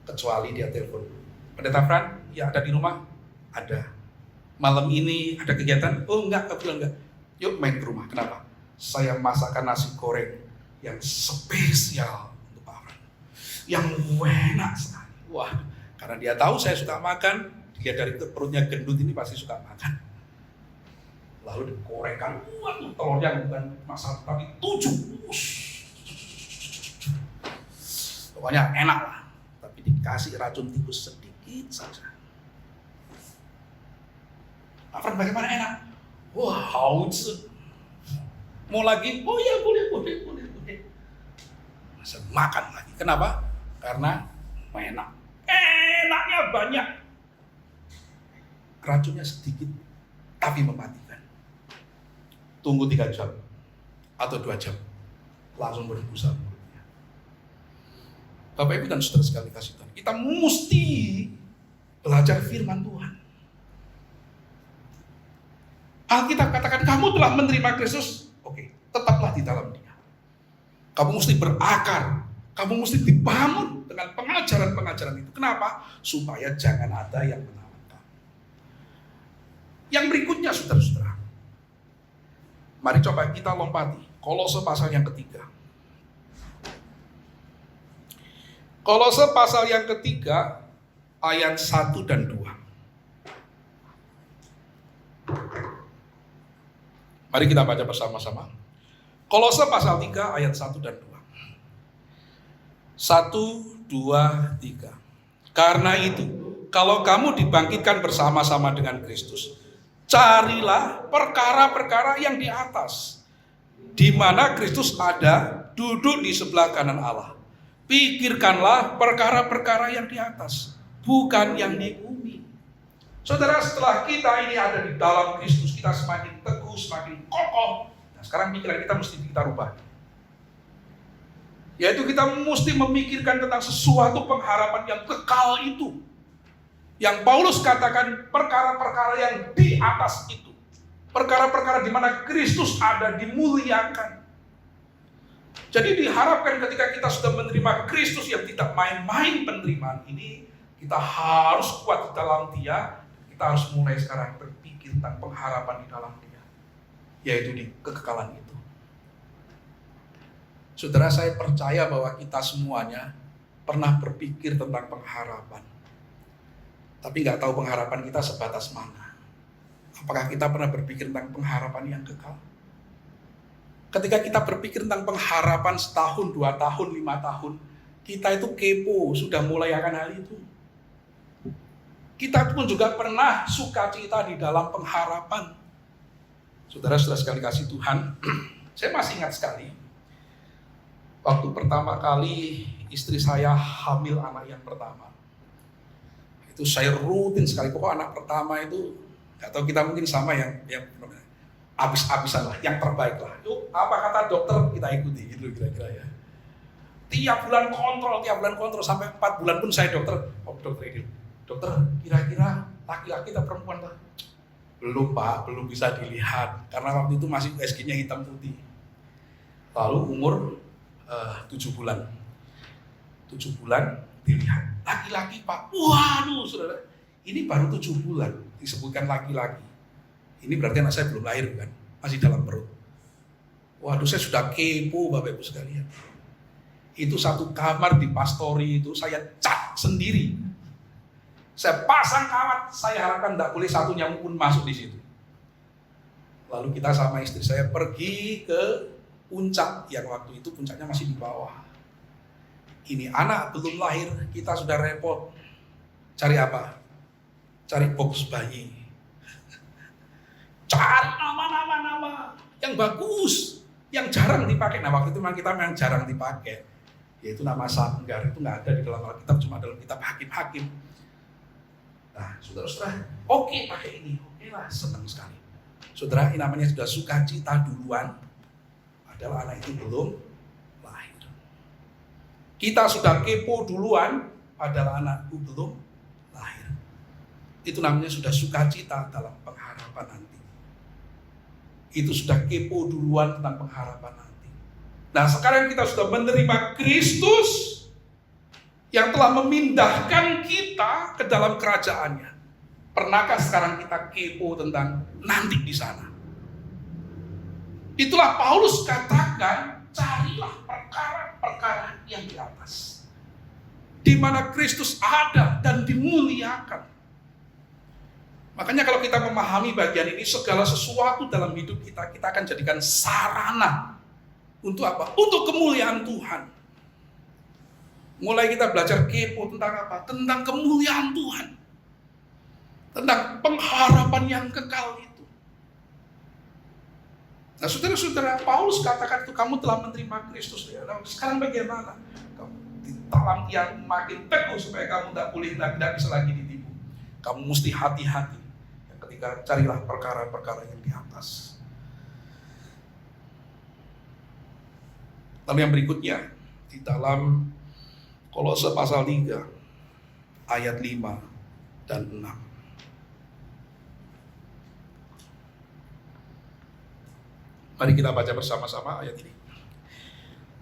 Kecuali dia telepon, Pendeta Frank, ya ada di rumah? Ada. Malam ini ada kegiatan? Oh enggak, kebetulan enggak. Yuk main ke rumah. Kenapa? Saya masakkan nasi goreng yang spesial untuk Pak Fran, yang enak sekali. Wah, karena dia tahu saya suka makan, dia dari perutnya gendut ini pasti suka makan. Lalu dikorengkan, waduh, telurnya bukan cuma 1 tapi 7. Pokoknya enak lah, tapi dikasih racun tikus sedikit saja. Pak Fran, bagaimana enak? Wah, haus. Mau lagi? Oh iya, boleh. Masa makan lagi. Kenapa? Karena enak. Enaknya banyak. Racunnya sedikit, tapi mematikan. Tunggu 3 jam atau 2 jam, langsung berbusa mulutnya. Bapak Ibu dan saudara sekali kasih Tuhan, kita mesti belajar firman Tuhan. Alkitab katakan kamu telah menerima Kristus, oke, tetaplah di dalam Dia. Kamu mesti berakar, kamu mesti dibangun dengan pengajaran-pengajaran itu. Kenapa? Supaya jangan ada yang menawan kamu. Yang berikutnya, saudara-saudara, mari coba kita lompati Kolose pasal yang ketiga. Kolose pasal yang ketiga ayat 1 dan 2. Mari kita baca bersama-sama. Kolose pasal 3 ayat 1 dan 2. 1, 2, 3. Karena itu, kalau kamu dibangkitkan bersama-sama dengan Kristus, carilah perkara-perkara yang di atas, di mana Kristus ada, duduk di sebelah kanan Allah. Pikirkanlah perkara-perkara yang di atas, bukan yang di bumi. Saudara, setelah kita ini ada di dalam Kristus, kita semakin teguh, semakin kokoh. Nah, sekarang pikiran kita mesti kita rubah. Yaitu kita mesti memikirkan tentang sesuatu pengharapan yang kekal itu. Yang Paulus katakan perkara-perkara yang di atas itu. Perkara-perkara di mana Kristus ada, dimuliakan. Jadi diharapkan ketika kita sudah menerima Kristus yang tidak main-main penerimaan ini, kita harus kuat di dalam Dia. Kita harus mulai sekarang berpikir tentang pengharapan di dalam Dia, yaitu di kekekalan itu. Saudara, saya percaya bahwa kita semuanya pernah berpikir tentang pengharapan, tapi nggak tahu pengharapan kita sebatas mana. Apakah kita pernah berpikir tentang pengharapan yang kekal? Ketika kita berpikir tentang pengharapan setahun, 2 tahun, 5 tahun, kita itu kepo, sudah mulai akan hal itu. Kita pun juga pernah sukacita di dalam pengharapan. Saudara-saudara sekali kasih Tuhan, saya masih ingat sekali, waktu pertama kali istri saya hamil anak yang pertama. Itu saya rutin sekali, pokoknya anak pertama itu, gak tahu kita mungkin sama yang habis-habisan lah, yang terbaik lah. Yuk, apa kata dokter kita ikuti, gitu kira-kira ya. Tiap bulan kontrol, sampai 4 bulan pun saya dokter ini. Dokter, kira-kira laki-laki atau perempuan lah? Belum Pak, belum bisa dilihat. Karena waktu itu masih USG-nya hitam putih. Lalu umur 7 bulan. 7 bulan dilihat. Laki-laki Pak, waduh saudara. Ini baru 7 bulan disebutkan laki-laki. Ini berarti anak saya belum lahir kan? Masih dalam perut. Waduh, saya sudah kepo Bapak Ibu sekalian. Itu satu kamar di pastori itu saya cat sendiri. Saya pasang kawat, saya harapkan tidak boleh satu nyamuk pun masuk di situ. Lalu kita sama istri saya pergi ke puncak, yang waktu itu puncaknya masih di bawah. Ini anak belum lahir, kita sudah repot. Cari apa? Cari box bayi. Cari nama-nama yang bagus, yang jarang dipakai. Nah waktu itu memang kita memang jarang dipakai. Yaitu nama Sanggar, itu nggak ada di dalam Alkitab, cuma dalam kitab Hakim-Hakim. Nah saudara-saudara, oke pakai ini, oke lah, senang sekali. Saudara, ini namanya sudah sukacita duluan, padahal anak itu belum lahir. Kita sudah kepo duluan, padahal anak itu belum lahir. Itu namanya sudah sukacita dalam pengharapan nanti. Itu sudah kepo duluan tentang pengharapan nanti. Nah sekarang kita sudah menerima Kristus yang telah memindahkan kita ke dalam kerajaannya. Pernahkah sekarang kita kepo tentang nanti di sana? Itulah Paulus katakan, carilah perkara-perkara yang di atas, di mana Kristus ada dan dimuliakan. Makanya kalau kita memahami bagian ini, segala sesuatu dalam hidup kita akan jadikan sarana untuk apa? Untuk kemuliaan Tuhan. Mulai kita belajar kepo tentang apa? Tentang kemuliaan Tuhan, tentang pengharapan yang kekal itu. Nah, saudara-saudara, Paulus katakan itu kamu telah menerima Kristus. Ya. Nah, sekarang bagaimana? Kamu di dalam tiang makin teguh supaya kamu tidak bisa lagi ditipu. Kamu mesti hati-hati ketika carilah perkara-perkara yang di atas. Lalu yang berikutnya di dalam Kolose pasal 3 ayat 5 dan 6. Mari kita baca bersama-sama ayat ini.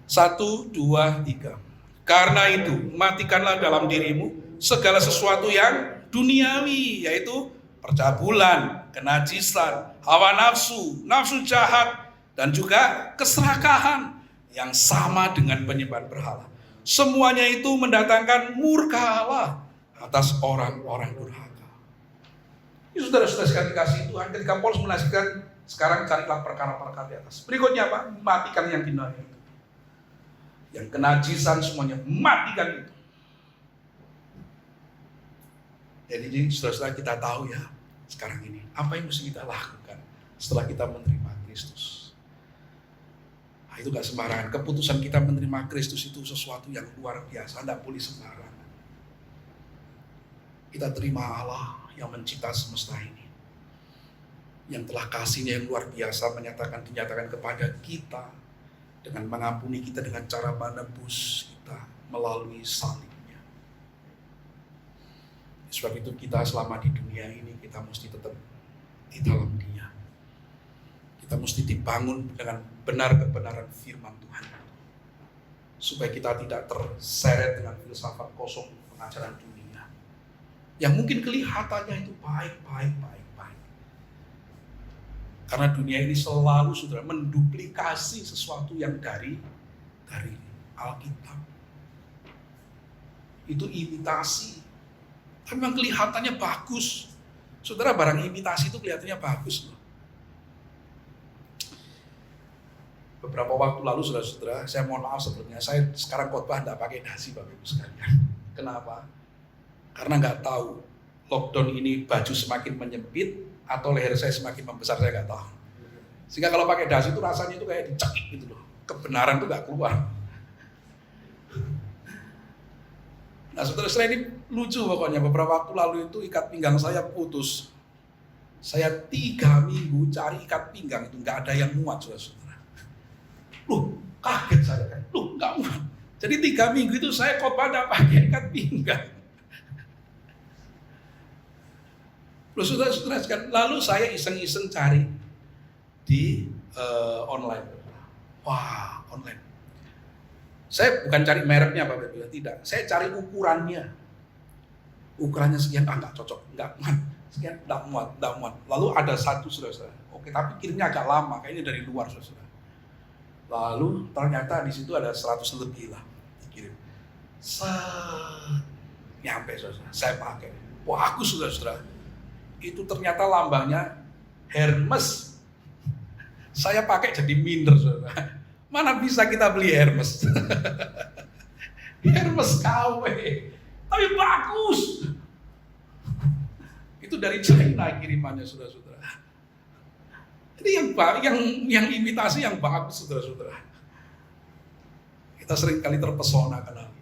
1, 2, 3. Karena itu, matikanlah dalam dirimu segala sesuatu yang duniawi, yaitu percabulan, kenajisan, hawa nafsu, nafsu jahat, dan juga keserakahan yang sama dengan penyembahan berhala. Semuanya itu mendatangkan murka Allah atas orang-orang durhaka. Ini saudara-saudara sekalian kasih Tuhan, ketika Paulus menasihatkan, sekarang carilah perkara-perkara di atas. Berikutnya apa? Matikan yang duniawi itu. Yang kenajisan semuanya, matikan itu. Jadi saudara-saudara, kita tahu ya sekarang ini apa yang mesti kita lakukan setelah kita menerima Kristus. Nah, itu gak sembarangan. Keputusan kita menerima Kristus itu sesuatu yang luar biasa, tidak boleh sembarangan. Kita terima Allah yang mencipta semesta ini, yang telah kasihnya yang luar biasa dinyatakan kepada kita dengan mengampuni kita dengan cara menebus kita melalui salibnya. Sebab itu kita selama di dunia ini kita mesti tetap di dalam Dia. Kita mesti dibangun dengan benar kebenaran firman Tuhan, supaya kita tidak terseret dengan filsafat kosong pengajaran dunia yang mungkin kelihatannya itu baik. Karena dunia ini selalu saudara menduplikasi sesuatu yang dari Alkitab. Itu imitasi. Tapi memang kelihatannya bagus. Saudara, barang imitasi itu kelihatannya bagus loh. Beberapa waktu lalu saudara-saudara, saya mohon maaf sebelumnya, saya sekarang khotbah tidak pakai dasi Bapak Ibu sekalian. Kenapa? Karena nggak tahu lockdown ini baju semakin menyempit atau leher saya semakin membesar, saya nggak tahu. Sehingga kalau pakai dasi itu rasanya itu kayak dicekik gitu loh. Kebenaran itu nggak keluar. Nah saudara-saudara, ini lucu pokoknya. Beberapa waktu lalu itu ikat pinggang saya putus. Saya 3 minggu cari ikat pinggang itu nggak ada yang muat, saudara-saudara. Loh, kaget saya kan. Loh, nggak muat. Jadi 3 minggu itu saya khotbah nggak pakai ikat pinggang. Loh, saudara-saudara, lalu saya iseng-iseng cari di online. Wah, online. Saya bukan cari mereknya Bapak Ibu, tidak. Saya cari ukurannya. Ukurannya sekian, nggak cocok, nggak muat. Sekian, nggak muat. Lalu ada satu, saudara-saudara. Oke, tapi kirimnya agak lama, kayaknya dari luar, saudara. Lalu ternyata di situ ada 100 lebih lah dikirim. Nyampe, saudara. Saya pakai. Wah, aku saudara-saudara. Itu ternyata lambangnya Hermes. Saya pakai jadi minder, saudara. Mana bisa kita beli Hermes? Hermes KW, tapi bagus. Itu dari China kirimannya, saudara-saudara. Jadi yang imitasi yang bagus, saudara-saudara. Kita sering kali terpesona karena itu.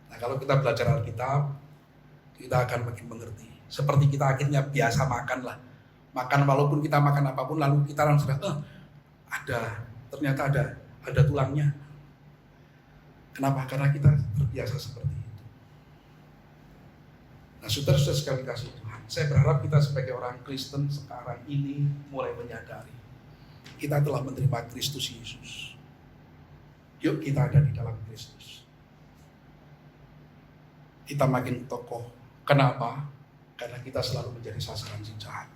Nah, kalau kita belajar Alkitab, kita akan makin mengerti. Seperti kita akhirnya biasa makan lah. Makan walaupun kita makan apapun, lalu kita langsung ternyata ada tulangnya. Kenapa? Karena kita terbiasa seperti itu. Nah, saudara-saudara sekalian kasih Tuhan, saya berharap kita sebagai orang Kristen sekarang ini mulai menyadari kita telah menerima Kristus Yesus. Yuk kita ada di dalam Kristus. Kita makin kokoh. Kenapa? Karena kita selalu menjadi sasaran si jahat.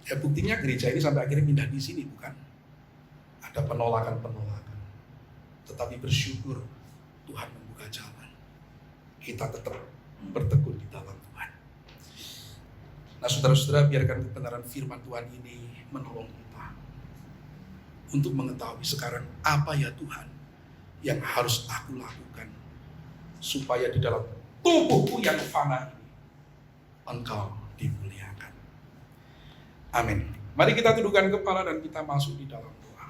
Ya buktinya gereja ini sampai akhirnya pindah di sini, bukan? Ada penolakan. tetapi bersyukur Tuhan membuka jalan. Kita tetap bertekun di dalam Tuhan. Nah saudara-saudara, biarkan kebenaran firman Tuhan ini menolong kita untuk mengetahui sekarang apa ya Tuhan yang harus aku lakukan supaya di dalam tubuhku yang fana ini Engkau dimuliakan. Amin. Mari kita tundukkan kepala dan kita masuk di dalam doa.